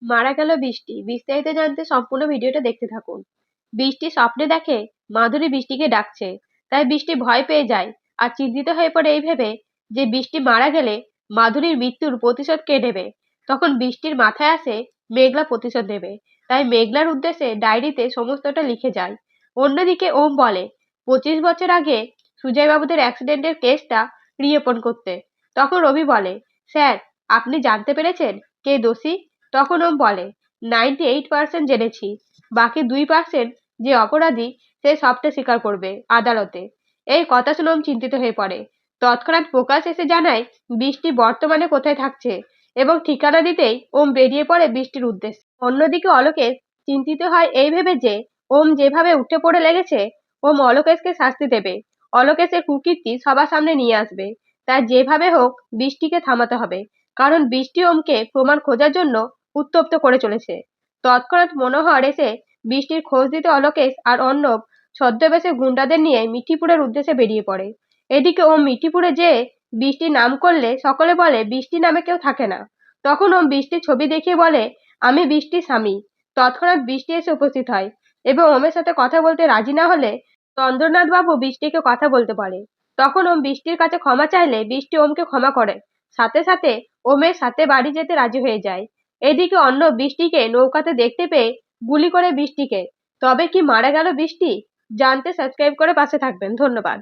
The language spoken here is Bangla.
মারা গেল বৃষ্টি। বিস্তারিত জানতে সম্পূর্ণ ভিডিওটা দেখতে থাকুন। বৃষ্টি স্বপ্নে দেখে মাধুরী বৃষ্টিকে ডাকছে। তাই বৃষ্টি ভয় পেয়ে যায় আর চিন্তিত হয়ে পড়ে এই ভেবে যে বৃষ্টি মারা গেলে মাধুরীর মৃত্যুর প্রতিশোধ কে নেবে। তখন বৃষ্টির মাথায় আসে মেঘলা প্রতিশোধ নেবে। তাই মেঘলার উদ্দেশ্যে ডায়েরিতে সমস্তটা লিখে যায়। অন্যদিকে ওম বলে 25 বছর আগে সুজয়বাবুদের অ্যাক্সিডেন্টের কেসটা রিওপেন করতে। তখন রবি বলে, স্যার আপনি জানতে পেরেছেন কে দোষী? তখন ওম বলে, 98% জেনেছি, বাকি 2% যে অপরাধী সে সবটা স্বীকার করবে আদালতে। এই কথা শুনে ওম চিন্তিত হয়ে পড়ে। তৎক্ষণাৎ প্রকাশ এসে জানায় বৃষ্টি বর্তমানে কোথায় থাকছে এবং ঠিকানা দিতেই ওম বেরিয়ে পড়ে বৃষ্টির উদ্দেশ্যে। অন্যদিকে অলোকেশ চিন্তিত হয় এই ভেবে যে ওম যেভাবে উঠে পড়ে লেগেছে, ওম অলোকেশকে শাস্তি দেবে, অলোকেশের কুকীর্তি সবার সামনে নিয়ে আসবে। তাই যেভাবে হোক বৃষ্টিকে থামাতে হবে, কারণ বৃষ্টি ওমকে প্রমাণ খোঁজার জন্য উত্তপ্ত করে চলেছে। তৎক্ষণাৎ মনোহর এসে বৃষ্টির খোঁজ দিতে অলোকেশ আর অর্ণব ছদ্মবেশে গুন্ডাদের নিয়ে মিঠিপুরের উদ্দেশ্যে বেরিয়ে পড়ে। এদিকে ওম মিঠিপুরে যেয়ে বৃষ্টির নাম করলে সকলে বলে বৃষ্টি নামে কেউ থাকে না। তখন ওম বৃষ্টির ছবি দেখিয়ে বলে, আমি বৃষ্টির স্বামী। তৎক্ষণাৎ বৃষ্টি এসে উপস্থিত হয় এবং ওমের সাথে কথা বলতে রাজি না হলে চন্দ্রনাথ বাবু বৃষ্টিকে কথা বলতে পারে। তখন ওম বৃষ্টির কাছে ক্ষমা চাইলে বৃষ্টি ওমকে ক্ষমা করে। সাথে সাথে ওমের সাথে বাড়ি যেতে রাজি হয়ে যায়। এদিকে অন্য বৃষ্টিকে নৌকাতে দেখতে পেয়ে গুলি করে বৃষ্টিকে। তবে কি মারা গেল বৃষ্টি? জানতে সাবস্ক্রাইব করে পাশে থাকবেন। ধন্যবাদ।